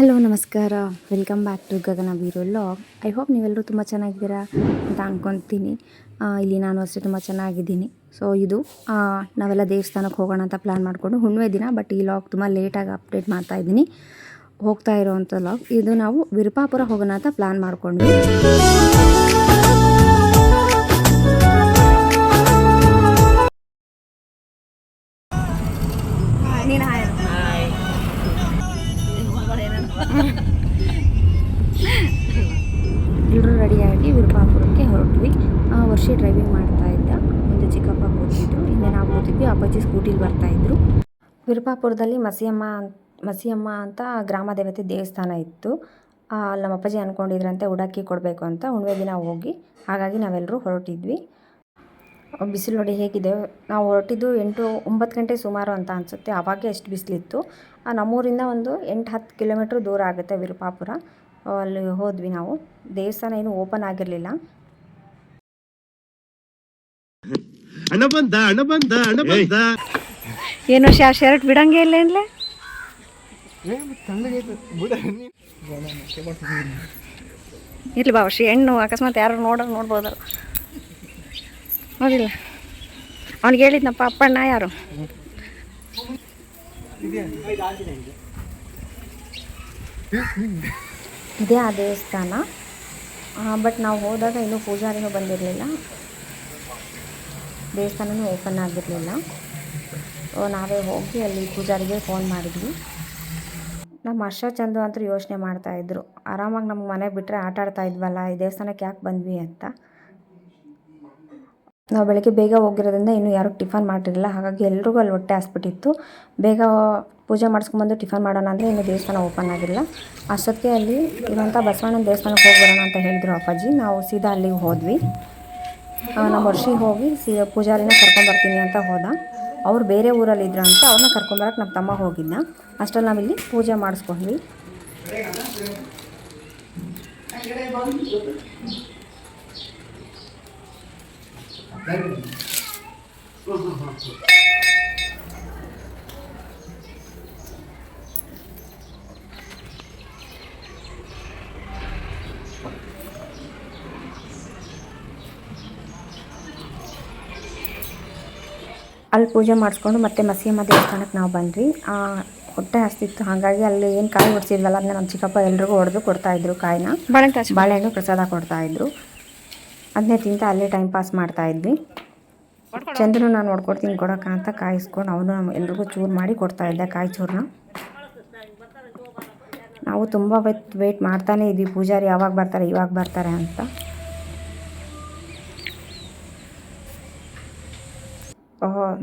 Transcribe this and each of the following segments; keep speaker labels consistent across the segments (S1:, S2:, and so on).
S1: Hello ನಮಸ್ಕಾರ, welcome back to Gagana Veeru vlog. I hope ನೀವೆಲ್ಲರೂ ತುಂಬ ಚೆನ್ನಾಗಿದ್ದೀರಾ ಅಂತ ಅಂದ್ಕೊತೀನಿ. ಇಲ್ಲಿ ನಾನು ಅಷ್ಟೇ ತುಂಬ ಚೆನ್ನಾಗಿದ್ದೀನಿ. ಸೊ ಇದು ನಾವೆಲ್ಲ ದೇವಸ್ಥಾನಕ್ಕೆ ಹೋಗೋಣ ಅಂತ ಪ್ಲ್ಯಾನ್ ಮಾಡಿಕೊಂಡು ಹುಣ್ಣಿಮೆ ದಿನ, ಬಟ್ ಈ ಲಾಗ್ ತುಂಬ ಲೇಟಾಗಿ ಅಪ್ಡೇಟ್ ಮಾಡ್ತಾಯಿದ್ದೀನಿ. ಹೋಗ್ತಾ ಇರೋವಂಥ ಲಾಗ್ ಇದು. ನಾವು ವಿರುಪಾಪುರ ಹೋಗೋಣ ಅಂತ ಪ್ಲ್ಯಾನ್ ಮಾಡಿಕೊಂಡ್ವಿ. ಎಲ್ಲರೂ ರೆಡಿಯಾಗಿ ವಿರುಪಾಪುರಕ್ಕೆ ಹೊರಟ್ವಿ. ವರ್ಷಿ ಡ್ರೈವಿಂಗ್ ಮಾಡ್ತಾ ಇದ್ದ, ಒಂದು ಚಿಕ್ಕಪ್ಪ ಕೂತಿದ್ರು, ಹಿಂದೆ ನಾವು ಕೂತಿದ್ವಿ. ಅಪ್ಪಾಜಿ ಸ್ಕೂಟಿಲಿ ಬರ್ತಾಯಿದ್ರು. ವಿರುಪಾಪುರದಲ್ಲಿ ಮಸಿಯಮ್ಮ ಅಂತ ಗ್ರಾಮ ದೇವತೆ ದೇವಸ್ಥಾನ ಇತ್ತು. ಅಲ್ಲಿ ನಮ್ಮ ಅಪ್ಪಾಜಿ ಅಂದ್ಕೊಂಡಿದ್ರಂತೆ ಉಡಕ್ಕಿ ಕೊಡಬೇಕು ಅಂತ ಹುಣ್ಣಿಮೆ ದಿನ ಹೋಗಿ. ಹಾಗಾಗಿ ನಾವೆಲ್ಲರೂ ಹೊರಟಿದ್ವಿ. ಬಿಸಿಲು ನೋಡಿ ಹೇಗಿದೆ. ನಾವು ಹೊರಟಿದ್ದು 8-9 ಗಂಟೆ ಸುಮಾರು ಅಂತ ಅನಿಸುತ್ತೆ. ಆವಾಗೇ ಎಷ್ಟು ಬಿಸಿಲಿತ್ತು. ನಮ್ಮೂರಿಂದ ಒಂದು 8-10 ಕಿಲೋಮೀಟ್ರ್ ದೂರ ಆಗುತ್ತೆ ವಿರುಪಾಪುರ. ಅಲ್ಲಿ ಹೋದ್ವಿ ನಾವು. ದೇವಸ್ಥಾನ ಏನು ಓಪನ್ ಆಗಿರಲಿಲ್ಲ. ಏನು ಶರ್ಟ್ ಬಿಡಂಗೆ ಇಲ್ಲ ಏನ್ಲೆ? ಇರ್ಲಿ ಬಾ ವರ್ಷ ಹೆಣ್ಣು ಅಕಸ್ಮಾತ್ ಯಾರು ನೋಡ್ಬೋದಲ್ಲ. ಹೌದಿಲ್ಲ? ಅವ್ನಿಗೆ ಹೇಳಿದ್ನಪ್ಪ ಅಪ್ಪಣ್ಣ ಯಾರು. ಇದೇ ಆ ದೇವಸ್ಥಾನ. ಬಟ್ ನಾವು ಹೋದಾಗ ಇನ್ನೂ ಪೂಜಾರಿನೂ ಬಂದಿರಲಿಲ್ಲ, ದೇವಸ್ಥಾನವೂ ಓಪನ್ ಆಗಿರಲಿಲ್ಲ. ನಾವೇ ಹೋಗಿ ಅಲ್ಲಿ ಪೂಜಾರಿಗೆ ಫೋನ್ ಮಾಡಿದ್ವಿ. ನಮ್ಮ ಚಂದು ಅಂತೂ ಯೋಚನೆ ಮಾಡ್ತಾಯಿದ್ರು, ಆರಾಮಾಗಿ ನಮ್ಗೆ ಮನೆ ಬಿಟ್ಟರೆ ಆಟ ಆಡ್ತಾ ಇದ್ವಲ್ಲ, ಈ ದೇವಸ್ಥಾನಕ್ಕೆ ಯಾಕೆ ಬಂದ್ವಿ ಅಂತ. ನಾವು ಬೆಳಗ್ಗೆ ಬೇಗ ಹೋಗಿರೋದ್ರಿಂದ ಇನ್ನೂ ಯಾರೂ ಟಿಫನ್ ಮಾಡಿರಲಿಲ್ಲ. ಹಾಗಾಗಿ ಎಲ್ರಿಗೂ ಅಲ್ಲಿ ಹೊಟ್ಟೆ ಹಸ್ಬಿಟ್ಟಿತ್ತು. ಬೇಗ ಪೂಜೆ ಮಾಡಿಸ್ಕೊಂಬಂದು ಟಿಫನ್ ಮಾಡೋಣ ಅಂದರೆ ಇನ್ನೂ ದೇವಸ್ಥಾನ ಓಪನ್ ಆಗಿಲ್ಲ. ಅಷ್ಟೊತ್ತಿಗೆ ಅಲ್ಲಿ ಇರೋಂಥ ಬಸವಣ್ಣನ ದೇವಸ್ಥಾನಕ್ಕೆ ಹೋಗಿ ಬರೋಣ ಅಂತ ಹೇಳಿದರು ಅಪ್ಪಾಜಿ. ನಾವು ಸೀದಾ ಅಲ್ಲಿಗೆ ಹೋದ್ವಿ. ನಮ್ಮ ವರ್ಷಿಗೆ ಹೋಗಿ ಪೂಜಾರಿನ ಕರ್ಕೊಂಬರ್ತೀನಿ ಅಂತ ಹೋದ. ಅವ್ರು ಬೇರೆ ಊರಲ್ಲಿದ್ದರು ಅಂತ ಅವ್ರನ್ನ ಕರ್ಕೊಂಬರಕ್ಕೆ ನಮ್ಮ ತಮ್ಮ ಹೋಗಿದ್ದ. ಅಷ್ಟರಲ್ಲಿ ನಾವಿಲ್ಲಿ ಪೂಜೆ ಮಾಡಿಸ್ಕೊಂಡ್ವಿ. ಅಲ್ಲಿ ಪೂಜೆ ಮಾಡಿಸ್ಕೊಂಡು ಮತ್ತೆ ಮಸಿಯಮ್ಮ ದೇವಸ್ಥಾನಕ್ಕೆ ನಾವು ಬಂದ್ವಿ. ಹೊಟ್ಟೆ ಹಸ್ತಿತ್ತು, ಹಾಗಾಗಿ ಅಲ್ಲಿ ಏನು ಕಾಯಿ ಹೊಡ್ಸಿದ್ವಲ್ಲ ಅದನ್ನ ನಮ್ಮ ಚಿಕ್ಕಪ್ಪ ಎಲ್ರಿಗೂ ಹೊಡೆದು ಕೊಡ್ತಾಯಿದ್ರು. ಕಾಯಿನ ಬಾಳೆಹಣ್ಣು ಪ್ರಸಾದ ಕೊಡ್ತಾಯಿದ್ರು. ಅದನ್ನೇ ತಿಂತ ಅಲ್ಲೇ ಟೈಮ್ ಪಾಸ್ ಮಾಡ್ತಾಯಿದ್ವಿ. ಚಂದ್ರನು ನಾನು ನೋಡ್ಕೊಡ್ತೀನಿ ಕೊಡೋಕ್ಕ ಅಂತ ಕಾಯಿಸ್ಕೊಂಡು ಅವನು ಎಲ್ರಿಗೂ ಚೂರು ಮಾಡಿ ಕೊಡ್ತಾಯಿದ್ದೆ, ಕಾಯಿ ಚೂರನ್ನ. ನಾವು ತುಂಬ ವೇಟ್ ಮಾಡ್ತಾನೇ ಇದ್ವಿ, ಪೂಜಾರಿ ಯಾವಾಗ ಬರ್ತಾರೆ ಅಂತ.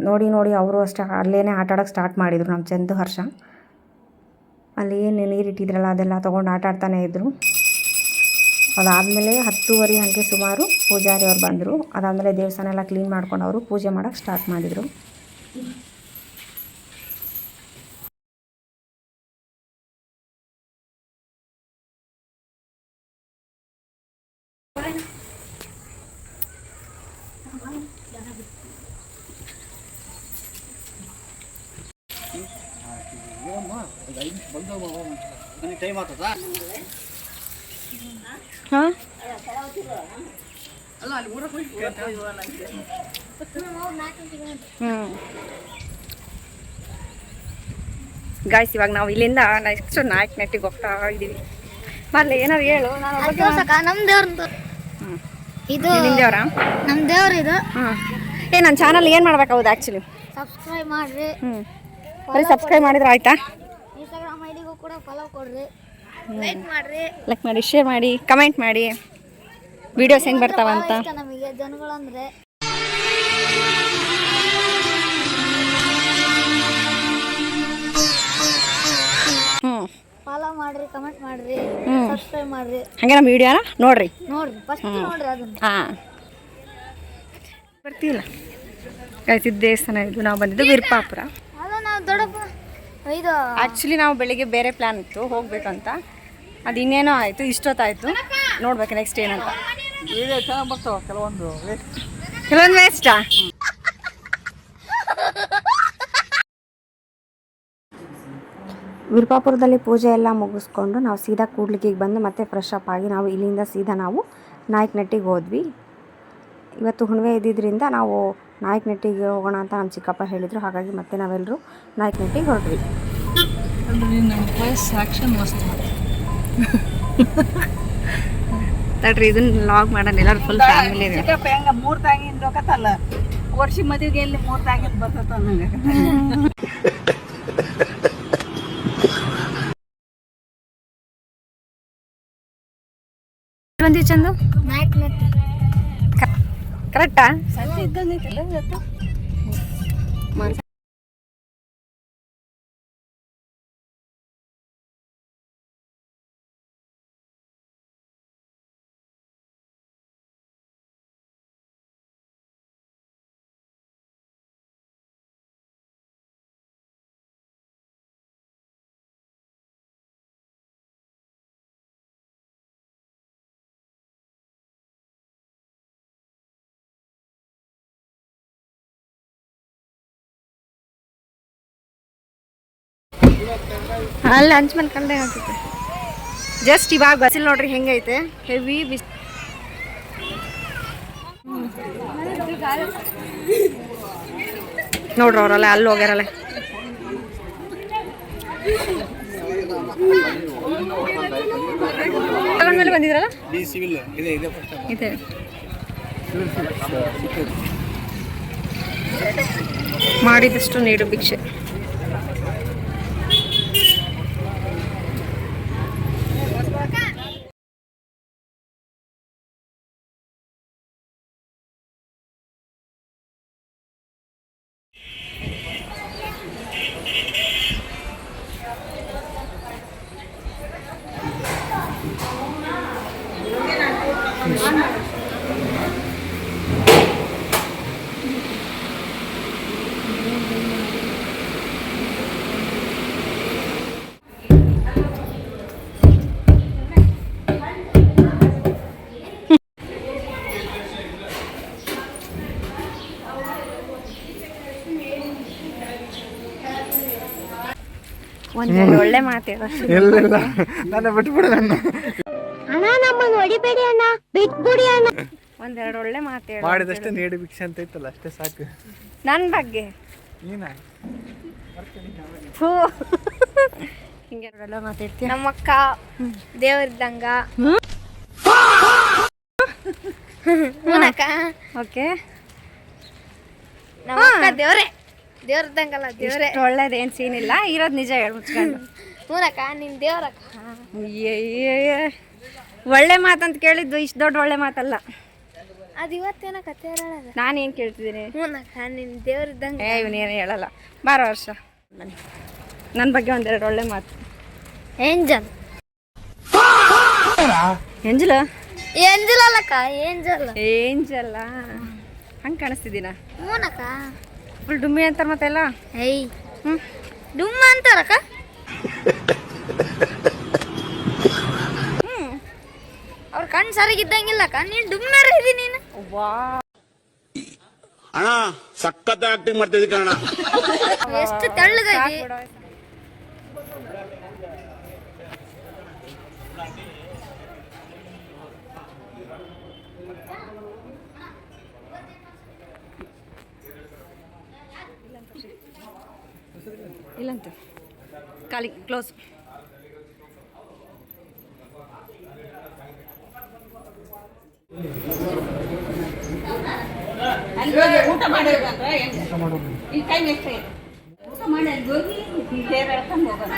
S1: ನೋಡಿ ಅವರು ಅಷ್ಟೇ ಅಲ್ಲೇ ಆಟ ಆಡೋಕ್ಕೆ ಸ್ಟಾರ್ಟ್ ಮಾಡಿದರು. ನಮ್ಮ ಚಂದು ಹರ್ಷ ಅಲ್ಲಿ ಏನು ನೀರಿಟ್ಟಿದ್ರಲ್ಲ ಅದೆಲ್ಲ ತೊಗೊಂಡು ಆಟ ಆಡ್ತಾನೇ ಇದ್ದರು. ಅದಾದಮೇಲೆ 10:30 ಹಾಗೆ ಸುಮಾರು ಪೂಜಾರಿ ಅವ್ರು ಬಂದರು. ಅದಾದಮೇಲೆ ದೇವಸ್ಥಾನ ಎಲ್ಲ ಕ್ಲೀನ್ ಮಾಡ್ಕೊಂಡು ಅವರು ಪೂಜೆ ಮಾಡೋಕ್ಕೆ ಸ್ಟಾರ್ಟ್ ಮಾಡಿದರು. ಹಾಂ ಗಾಯ್ಸ್, ಇವಾಗ ನಾವು ಇಲ್ಲಿಂದ ನೆಕ್ಸ್ಟ್ ನಾಯಕನಹಟ್ಟಿಗೆ ಹೋಗ್ತಾ ಇದ್ದೀವಿ. ಬರ್ಲಿ ಏನಾರು ಹೇಳು.
S2: ನಮ್ಮ ದೇವ್ರದ್ದು ಇದು,
S1: ನಿಮ್ಮ ದೇವ್ರಾ?
S2: ನಮ್ಮ ದೇವ್ರು ಇದು.
S1: ನನ್ನ ಚಾನಲ್ ಏನು ಮಾಡ್ಬೇಕಾಗುತ್ತೆ ಆ್ಯಕ್ಚುಲಿ?
S2: ಸಬ್ಸ್ಕ್ರೈಬ್ ಮಾಡಿರಿ.
S1: ಬರೀ ಸಬ್ಸ್ಕ್ರೈಬ್ ಮಾಡಿದ್ರೆ ಆಯ್ತಾ?
S2: ಇನ್ಸ್ಟಾಗ್ರಾಮ್ ಐಡಿಗೂ ಕೂಡ ಫಾಲೋ ಕೊಡ್ರಿ, ಲೈಕ್ ಮಾಡಿ,
S1: ಶೇರ್ ಮಾಡಿ, ಕಮೆಂಟ್ ಮಾಡಿ, ವಿಡಿಯೋಸ್ ಹೆಂಗೆ ಬರ್ತಾವಂತ.
S2: ನಮಗೆ ಜನಗಳಂದ್ರೆ ಫಾಲೋ ಮಾಡ್ರಿ, ಕಮೆಂಟ್ ಮಾಡ್ರಿ, ಸಬ್ಸ್ಕ್ರೈಬ್ ಮಾಡ್ರಿ.
S1: ಹಾಗೆ ನಮ್ಮ ವಿಡಿಯೋನ ನೋಡ್ರಿ
S2: ಫಸ್ಟ್ ನೋಡ್ರಿ ಅದನ್ನ.
S1: ಬರ್ತಿಲ್ಲ ಗಾಯ್ಸ್, ಇದು ದೇವಸ್ಥಾನ. ಇದು ನಾವು ಬಂದಿದ್ದು ವಿರುಪಾಪುರ. ಆ್ಯಕ್ಚುಲಿ ನಾವು ಬೆಳಿಗ್ಗೆ ಬೇರೆ ಪ್ಲ್ಯಾನ್ ಇತ್ತು ಹೋಗ್ಬೇಕಂತ, ಅದು ಇನ್ನೇನೋ ಆಯಿತು, ಇಷ್ಟೊತ್ತಾಯಿತು. ನೋಡ್ಬೇಕು ನೆಕ್ಸ್ಟ್ ಏನಂತ. ಕೆಲವೊಂದು ವೇಸ್ಟಾ? ವಿರುಪಾಪುರದಲ್ಲಿ ಪೂಜೆ ಎಲ್ಲ ಮುಗಿಸ್ಕೊಂಡು ನಾವು ಸೀದಾ ಕೂಡ್ಲಿಗಿಗೆ ಬಂದು ಮತ್ತೆ ಫ್ರೆಶ್ ಅಪ್ ಆಗಿ ನಾವು ಇಲ್ಲಿಂದ ಸೀದಾ ನಾವು ನಾಯಕನಹಟ್ಟಿಗೆ ಹೋದ್ವಿ. ಇವತ್ತು ಹುಣ್ಣಿಮೆ ಇದ್ದಿದ್ದರಿಂದ ನಾವು ನಾಯಕನಹಟ್ಟಿಗೆ ಹೋಗೋಣ ಅಂತ ನಮ್ಮ ಚಿಕ್ಕಪ್ಪ ಹೇಳಿದರು. ಹಾಗಾಗಿ ಮತ್ತೆ ನಾವೆಲ್ಲರೂ ನಾಯಕನಹಟ್ಟಿಗೆ ಹೊರಟ್ವಿ. ತಡ್ರಿ ಇದನ್ನ ಲಾಗ್ ಮಾಡೋಣ, ಎಲ್ಲರೂ ಫುಲ್ ಫ್ಯಾಮಿಲಿ.
S3: ಚಿಕ್ಕಪ್ಪ ಹೆಂಗ 3 ತಾಗಿಂದ ಹೋಗತ್ತಲ್ಲ, ವರ್ಷ ಮದುವೆಗೆ ಎಲ್ಲಿ 3 ತಾಗಿಂದ ಬರ್ತದ ಅನ್ನಂಗೆ.
S1: ಬಂದಿವಿ ಚಂದು,
S2: ನಾಯಕನಹಟ್ಟಿ
S1: ಕರೆಕ್ಟಾ?
S3: ಸಂತೆ ಇದ್ದಂಗೈತಲ್ಲ ಇವತ್ತು.
S1: ಅಲ್ಲಿ ಹಂಚ್ಮನ್ ಕಂಡೆ ಹಾಕಿದ್ದೆ ಜಸ್ಟ್ ಇವಾಗ ಬಸ್ಸಿಲ್ ನೋಡ್ರಿ ಹೆಂಗೈತೆ ಹೆವಿ ಬಿಸ್. ನೋಡ್ರಿ ಅವರಲ್ಲ ಅಲ್ಲಿ ಹೋಗ್ಯಾರಲ್ಲ. ಮೇಲೆ ಬಂದಿದ್ರಲ್ಲ ಇದೆ ಮಾಡಿದಷ್ಟು ನೀಡು ಭಿಕ್ಷೆ. ಒಂದೆರಡು ಒಳ್ಳೆ ಮಾತೇಳ
S4: ನನ್ನ ಬಿಟ್ಬಿಡು ನನ್ನ
S2: ಅಣ್ಣ, ನಮ್ಮನ್ನು ಹೊಡಿಬೇಡಿ ಅಣ್ಣ, ಬಿಟ್ಬಿಡಿ ಅಣ್ಣ.
S1: ಒಂದೆರಡು ಒಳ್ಳೆ ಮಾತೇಳ
S4: ಮಾಡಿದಷ್ಟೇ ನೀಡಿ ಭಿಕ್ಷೆ ಅಂತ ಇತ್ತಲ್ಲ, ಅಷ್ಟೇ ಸಾಕು.
S1: ನನ್ನ ಬಗ್ಗೆ ಹಿಂಗೆ ಎಲ್ಲ ಮಾತಾಡ್ತೀಯ.
S2: ನಮ್ಮಕ್ಕ ದೇವ್ರಿದ್ದಂಗ.
S1: ಓಕೆ,
S2: ನಮ್ಮಕ್ಕ ದೇವ್ರಿದ್ದಂಗಲ್ಲ, ದೇವ್ರೆ.
S1: ಒಳ್ಳೇದೇನು ಸೀನ್ ಇಲ್ಲ, ಇರೋದು ನಿಜ ಹೇಳಿ ಮುಚ್ಕೊಂಡು.
S2: ಹೂನಕ್ಕ, ನಿನ್ ದೇವ್ರಕ್ಕ.
S1: ಒಳ್ಳೆ ಮಾತಂತ ಕೇಳಿದ್ದು, ಇಷ್ಟು ದೊಡ್ಡ ಒಳ್ಳೆ ಮಾತಲ್ಲ.
S2: ಅದು ಇವತ್ತೇನ ಕತೆ ಹೇಳೋದು.
S1: ನಾನು ಏನು ಕೇಳ್ತಿದ್ದೀನಿ?
S2: ಹೂನಕ್ಕ, ನಿನ್ ದೇವ್ರಿದ್ದಂಗ.
S1: ಇವನೇನು ಹೇಳಲ್ಲ. ಬಾರೋ ವರ್ಷ ನನ್ನ ಬಗ್ಗೆ ಒಂದೆರಡು ಒಳ್ಳೆ ಮಾತು.
S2: ಏಂಜಲ್
S1: ಎಂಜಲ
S2: ಏಂಜಲ್ ಅಲ್ಲಕ್ಕ, ಏಂಜಲ್.
S1: ಏಂಜಲ್ಲ ಹಂಗೆ ಕಾಣಿಸ್ತಿದ್ದೀನ?
S2: ಹೂನಕ್ಕ.
S1: ಫುಲ್ ಡುಮ್ಮಿ ಅಂತಾರೆ ಮತ್ತೆಲ್ಲ.
S2: ಏಯ್, ಡುಮ್ಮ ಅಂತಾರಕ್ಕ. ಅವ್ರ ಕಣ್ ಸರಿಗಿದ್ದಂಗಿಲ್ಲಕ್ಕ, ನೀನ್ ಡುಮ್ಮಾರ ಇದಿ ನೀನು.
S1: ವಾ
S5: ಅಣ್ಣ ಸಖತ್ ಆಕ್ಟಿಂಗ್ ಮಾಡ್ತಿದ್ದಿ ಕಣ.
S2: ಎಷ್ಟು ತೆಳ್ಳಗಾಗಿ.
S1: ಇಲ್ಲಂತೆ ಖಾಲಿ ಕ್ಲೋಸ್.
S3: ಊಟ ಮಾಡಿದ್ರೆ ಈ ಟೈಮ್ ಎಷ್ಟೇ ಊಟ ಮಾಡಿ ಅಲ್ಲಿ ಹೋಗಿ ಬೇರೆ ಹೇಳ್ಕೊಂಡು ಹೋಗೋಣ.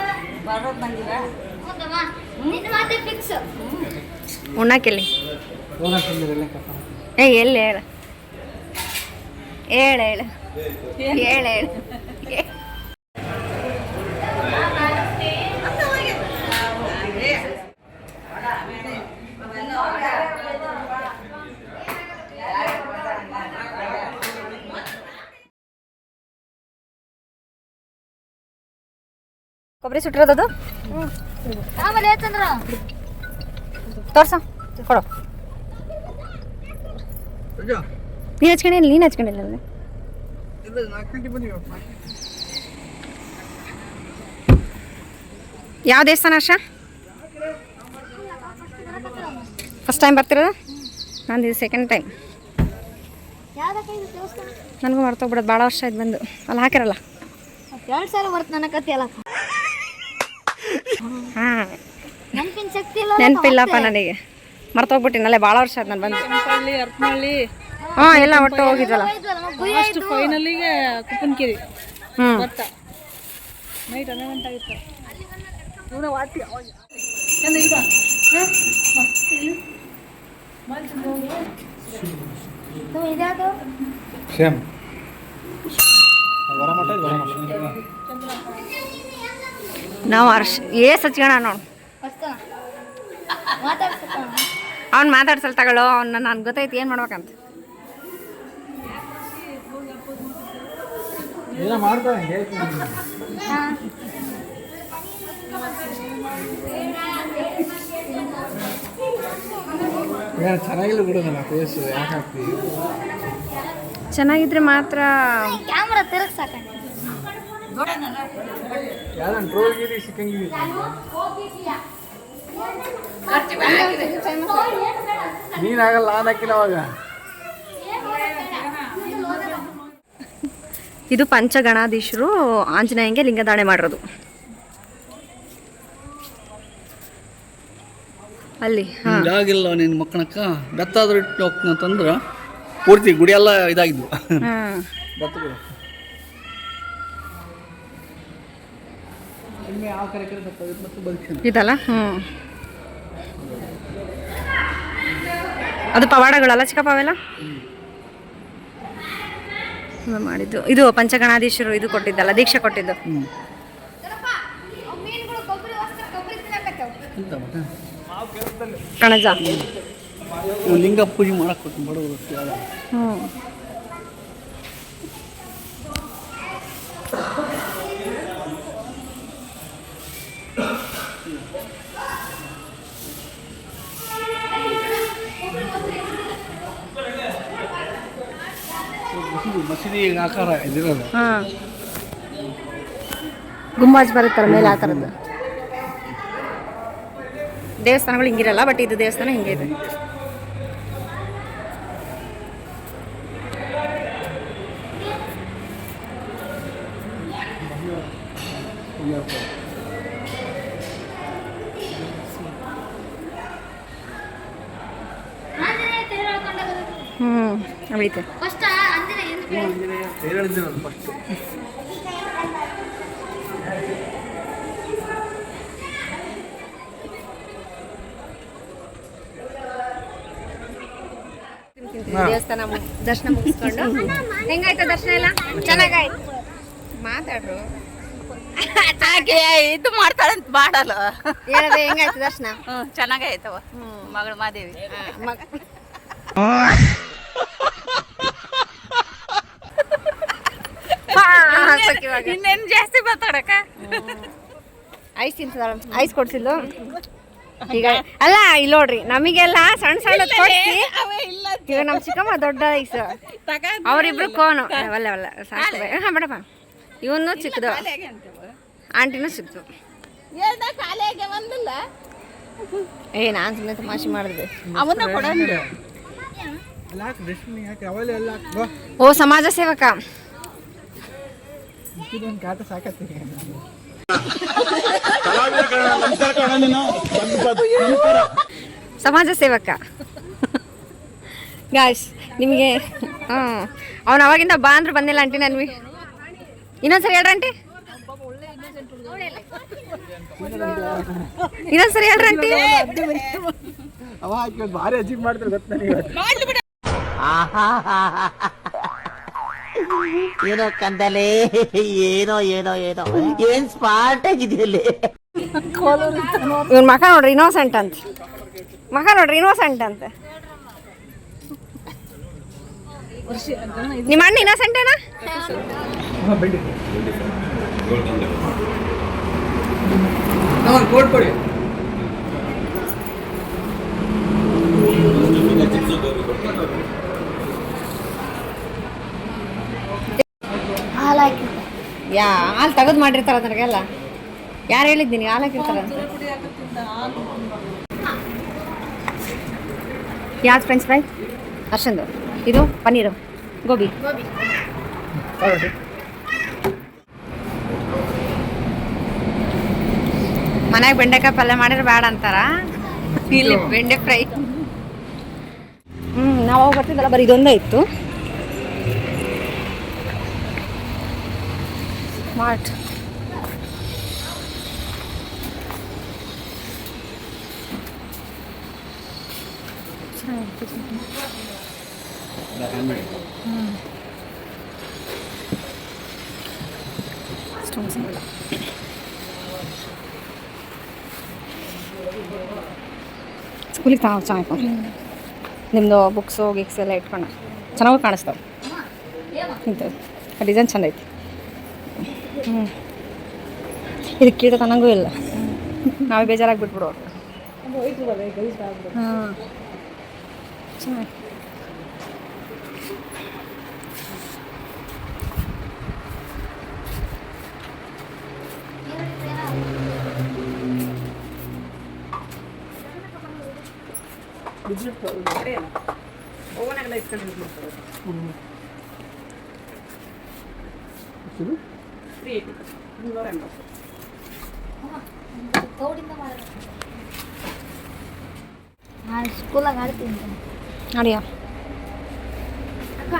S3: ಬರೋದು ಬಂದಿರ
S2: ನಿನ್ನ ಮಾತೆ ಫಿಕ್ಸ್.
S1: ಉಣ್ಣಾಕೆಲ್ಲಿ ಎಲ್ಲಿ ಹೇಳ ಹೇಳ ಹೇಳ ಹೇಳ ಹೇಳ. ಕೊಬ್ಬರಿ ಸುಟ್ಟಿರೋದದು
S2: ಆಮೇಲೆ ಏತಂದ್ರ
S1: ತೋರ್ಸ ಕೊಡು. ನೀನು ಹಚ್ಕೊಂಡಿಲ್ಲ, ನೀನು ಹಚ್ಕೊಂಡಿಲ್ಲ ಅಲ್ಲ. ಯಾವ ದೇವಸ್ಥಾನ ಅಷ್ಟ ಫಸ್ಟ್ ಟೈಮ್ ಬರ್ತಿರೋದು? ನಂದು ಇದು ಸೆಕೆಂಡ್ ಟೈಮ್.
S2: ಯಾವ್ದಕ್ಕ ಇದು ದೇವಸ್ಥಾನ?
S1: ನನಗೂ ಮರ್ತೋಗ್ಬಿಡೋದು, ಭಾಳ ವರ್ಷ ಆಯ್ತು ಬಂದು. ಅಲ್ಲಿ ಹಾಕಿರಲ್ಲ.
S2: 2 ಸಲ ಬರ್ತ ನನ್ನ ಕತೆ ಅಲ್ಲ.
S1: ಹಾಂ,
S2: ನೆನಪಿನ ಶಕ್ತಿ ಇಲ್ಲ.
S1: ನೆನಪಿಲ್ಲಪ್ಪ ನನಗೆ, ಮರ್ತೋಗ್ಬಿಟ್ಟಿನಲ್ಲೇ ಭಾಳ ವರ್ಷ ಆಯ್ತು ನಾನು ಬಂದು. ಹಾಂ, ಎಲ್ಲ ಒಟ್ಟು ಹೋಗಿದ್ವಲ್ಲ.
S3: ಫೈನಲಿಗೆ ಕುಪ್ಪನ್ಕೇರಿ
S1: ಹ್ಞೂ,
S3: ನೈಟ್ 11 ಗಂಟೆ
S2: ಇದ್ಯಾವುದು?
S4: ಸೇಮ್
S1: ನಾವು ಹಚ್ಕೋಣ ನೋಡು. ಅವ್ನು ಮಾತಾಡ್ಸಲ್ ತಗೊಳ್ಳೋ, ಅವ್ನ ನನ್ಗೆ ಗೊತ್ತೈತಿ ಏನು ಮಾಡ್ಬೇಕಂತ.
S4: ಚೆನ್ನಾಗಿಲ್ಲ ಬಿಡು ನನ್ನ ಫೇಸ್ ಯಾಕೆ ಹಾಕ್ತೀವಿ.
S1: ಚೆನ್ನಾಗಿದ್ರೆ ಮಾತ್ರ.
S2: ಕ್ಯಾಮ್ರಾ ತಿರುಗ್ ಸಾಕಣ್ಣ.
S4: ಯಾರನ್ನ ಟ್ರೋಲ್ ಗೀರಿ ಸಿಕ್ಕಂಗಿಲ್ಲ. ನೀನಾಗಲ್ಲ, ನಾನು ಹಾಕಿಲ್ಲ ಅವಾಗ.
S1: ಇದು ಪಂಚಗಣಾಧೀಶರು ಆಂಜನೇಯಂಗೆ ಲಿಂಗದಾಣೆ ಮಾಡಿರೋದು ಅಲ್ಲಿ.
S6: ಜಾಗಿಲ್ಲ ನಿನ್ನ ಮಕ್ಕಳಕ್ಕ ಬೆತ್ತಾದ್ರೂ ಇಟ್ಟು ಹೋಗ್ತೀನಿ ಅಂತಂದ್ರೆ ಪೂರ್ತಿ ಗುಡಿ ಎಲ್ಲ ಇದಾಗಿದ್ವು. ಬೆತ್ತಗಳು ಯಾವ ಕಾರ್ಯಕ್ರಮ ಮತ್ತು ಬದುಕಿ
S1: ಇದಲ್ಲ. ಅದು ಪವಾಡಗಳಲ್ಲ ಚಿಕ್ಕಪ್ಪ ಅವೆಲ್ಲ ಮಾಡಿದ್ದು. ಇದು ಪಂಚಗಣಾಧೀಶರು ಇದು ಕೊಟ್ಟಿದ್ದಲ್ಲ, ದೀಕ್ಷೆ ಕೊಟ್ಟಿದ್ದು. ಕಣಜ
S6: ಲಿಂಗ ಪೂಜೆ ಮಾಡಕ್ಕೆ ಕೊಟ್ಟು ಬಡವರು. ಮಸೀದಿ ಆಕಾರ ಇದಿರೋದು.
S1: ಗುಂಬಾಜ್ ಬರುತ್ತಲ್ಲ ಮೇಲೆ ಆ ಥರದ್ದು. ದೇವಸ್ಥಾನಗಳು ಹಿಂಗಿರಲ್ಲ, ಬಟ್ ಇದು ದೇವಸ್ಥಾನ ಹಿಂಗೆ ಇದೆ. ಅವೈತೆ.
S2: ಫಸ್ಟ್ ಆಂಜನೇಯ
S6: ಫಸ್ಟ್
S1: ದೇವಸ್ಥಾನ ದರ್ಶನ ಮುಗಿಸ್ಕೊಂಡು ಹೆಂಗಾಯ್ತು ದರ್ಶನ ಎಲ್ಲ? ಚೆನ್ನಾಗಾಯ್ತು. ಮಾತಾಡ್ರು.
S3: ಇದು ಮಾಡ್ತಾಳಂತ ಮಾಡಲ್ಲ.
S1: ಹೇಳದೆ ಹೆಂಗಾಯ್ತು ದರ್ಶನ?
S3: ಚೆನ್ನಾಗಾಯ್ತವ. ಮಗಳು ಮಾದೇವಿ ಇನ್ನೇನು ಜಾಸ್ತಿ ಮಾತಾಡಕ.
S1: ಐಸ್ ತಿನ್ಸದ, ಐಸ್ ಕೊಡ್ಸಿದ್ದು ಈಗ ಅಲ್ಲ. ಇಲ್ಲಿ ನೋಡ್ರಿ, ನಮಗೆಲ್ಲ ಸಣ್ಣ ಸಣ್ಣ ಕೊಡ್ಸಿ. ಈಗ ನಮ್ಮ ಚಿಕ್ಕಮ್ಮ ದೊಡ್ಡ ಐಸ್, ಅವರಿಬ್ರು ಕೋನು ಅವಲ್ಲ ಸಾಕು. ಹಾಂ ಬೇಡಪ್ಪ, ಇವನು ಚಿಕ್ಕದು, ಆಂಟಿನೂ ಚಿಕ್ಕದು. ನಾನು ಸುಮ್ಮನೆ ತಮಾಷೆ ಮಾಡಿದ್ವಿ.
S3: ಅವನ್ನ ಕೊಡ.
S1: ಓ ಸಮಾಜ ಸೇವಕ. ಸಮಾಜ ಸೇವಕ ಗಾಯ್ಸ್ ನಿಮಗೆ. ಅವನು ಅವಾಗಿಂದ ಬಾ ಅಂದ್ರೆ ಬಂದಿಲ್ಲ ಆಂಟಿ. ನನ್ವಿ ಇನ್ನೊಂದ್ಸರಿ ಹೇಳ್ರಿ ಆಂಟಿ, ಇನ್ನೊಂದ್ಸರಿ ಹೇಳ್ರಿ ಆಂಟಿ.
S4: ಭಾರಿ ಅಜೀಬ್ ಮಾಡ್ತಾರೆ ಗೊತ್ತ ನನಗೆ.
S7: ಏನೋ ಕಂದಲೆ, ಏನೋ ಏನೋ ಏನೋ ಏನ್ ಸ್ಮಾರ್ಟ್ ಆಗಿದೆಯಲ್ಲಿ.
S1: ಇವನ್ ಮಕ ನೋಡ್ರಿ ಇನ್ನೋಸೆಂಟ್ ಅಂತ. ಮಕ ನೋಡ್ರಿ ಇನ್ನೋಸೆಂಟ್ ಅಂತ. ನಿಮ್ಮ ಅಣ್ಣ ಇನ್ನೋಸೆಂಟೇನಾ?
S6: ಗೋಲ್ಡ್ ಕೊಡಿ.
S2: ಹಾಲು ಹಾಕಿ
S1: ಹಾಲು ತೆಗೆದು ಮಾಡಿರ್ತಾರ ನನಗೆಲ್ಲ. ಯಾರು ಹೇಳಿದ್ದೀನಿ ಹಾಲು ಹಾಕಿರ್ತಾರೆ ಅಂತ? ಯಾವ್ದು ಫ್ರೆಂಚ್ ಫ್ರೈ? ಅರ್ಶಂದು. ಇದು ಪನ್ನೀರು, ಗೋಬಿ. ಮನೆಗೆ ಬೆಂಡೆಕಾಯಿ ಪಲ್ಯ ಮಾಡಿದ್ರೆ ಬೇಡ ಅಂತಾರ, ಇಲ್ಲಿ ಬೆಂಡೆ ಫ್ರೈ. ನಾವು ಹೋಗಿ ಬರ್ತಿದ್ದಲ್ಲ ಬರೀ ಇದೊಂದೇ ಇತ್ತು. ಸ್ಮಾರ್ಟ್. ಸ್ಕೂಲಿಗೆ ಚೆನ್ನಾಗಿ ನಿಮ್ಮದು ಬುಕ್ಸು ಗಿಕ್ಸ್ ಎಲ್ಲ ಇಟ್ಕೊಂಡು ಚೆನ್ನಾಗಿ ಕಾಣಿಸ್ತಾವೆ. ಇಂಥದ್ದು ಡಿಸೈನ್ ಚೆಂದ ಐತಿ. ಇದಕ್ಕೆ ಕೀಟ ತನಗೂ ಇಲ್ಲ, ನಾವೇ ಬೇಜಾರಾಗಿ ಬಿಟ್ಬಿಡು. ಹಾಂ ಚೆನ್ನಾಗಿ.
S2: ನಾನು ಸ್ಕೂಲಾಗ ಆಡ್ತೀನಿ
S1: ನೋಡಿಯಾ
S2: ಅಕ್ಕ.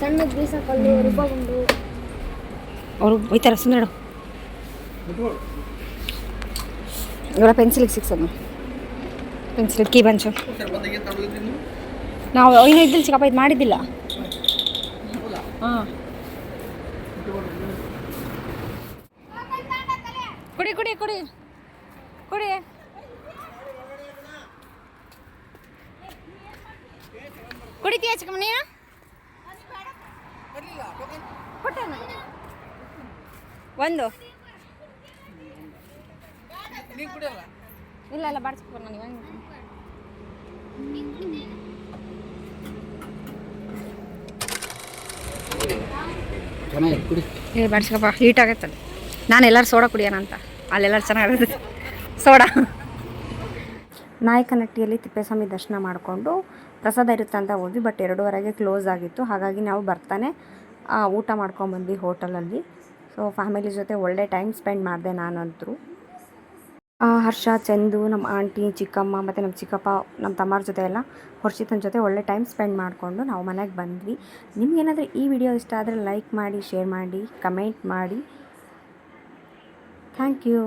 S2: ಸಣ್ಣದ ಬೀಸ ಕಲ್ಲು ರಿಬ್ಬಗುಂಡು
S1: ಅವರು ಒಯ್ತಾರೆ ಸುಮ್ಮನೆ. ಇವರ ಪೆನ್ಸಿಲಿಗೆ ಸಿಕ್ಸೋದು, ಪೆನ್ಸಿಲ್ ಕೀ ಬಂಚು. ನಾವು ಇನ್ನೂ ಇದ್ದಿಲ್ಲ ಚಿಕ್ಕಪ್ಪ, ಇದು ಮಾಡಿದ್ದಿಲ್ಲ. ಹಾಂ ಕುಡಿ ಕುಡಿ ಕುಡಿ ಕುಡಿ. ಕುಡಿತೀಯ ಚಿಕ್ಕಮ್ಮ ನೀನು? ಒಂದು ಇಲ್ಲ ಇಲ್ಲ ಬಾಡ್ಸ್ಕೊ ನಾನು ಇವಾಗ.
S4: ಚೆನ್ನಾಗಿ ಕುಡಿ.
S1: ಏ ಬಾಡ್ಸ್ಕಪ್ಪ, ಹೀಟ್ ಆಗೈತಲ್ಲ. ನಾನು ಎಲ್ಲರೂ ಸೋಡಾ ಕುಡಿಯೋಣ ಅಂತ, ಅಲ್ಲೆಲ್ಲರೂ ಚೆನ್ನಾಗಿರ್ತದೆ ಸೋಡಾ. ನಾಯಕನಹಟ್ಟಿಯಲ್ಲಿ ತಿಪ್ಪೇಸ್ವಾಮಿ ದರ್ಶನ ಮಾಡಿಕೊಂಡು ಪ್ರಸಾದ ಇರುತ್ತೆ ಅಂತ ಹೋದ್ವಿ. ಬಟ್ 2:30ಗೆ ಕ್ಲೋಸ್ ಆಗಿತ್ತು. ಹಾಗಾಗಿ ನಾವು ಬರ್ತಾನೆ ಊಟ ಮಾಡ್ಕೊಂಡ್ಬಂದ್ವಿ ಹೋಟೆಲಲ್ಲಿ. ಸೊ ಫ್ಯಾಮಿಲಿ ಜೊತೆ ಒಳ್ಳೆ ಟೈಮ್ ಸ್ಪೆಂಡ್ ಮಾಡಿದೆ ನಾನಂತರೂ. ಹರ್ಷ, ಚಂದು, ನಮ್ಮ ಆಂಟಿ, ಚಿಕ್ಕಮ್ಮ ಮತ್ತು ನಮ್ಮ ಚಿಕ್ಕಪ್ಪ, ನಮ್ಮ ತಮ್ಮರ ಜೊತೆ ಎಲ್ಲ ಹರ್ಷಿತನ ಜೊತೆ ಒಳ್ಳೆ ಟೈಮ್ ಸ್ಪೆಂಡ್ ಮಾಡಿಕೊಂಡು ನಾವು ಮನೆಗೆ ಬಂದ್ವಿ. ನಿಮಗೇನಾದರೂ ಈ ವಿಡಿಯೋ ಇಷ್ಟ ಆದರೆ ಲೈಕ್ ಮಾಡಿ, ಶೇರ್ ಮಾಡಿ, ಕಮೆಂಟ್ ಮಾಡಿ. Thank you.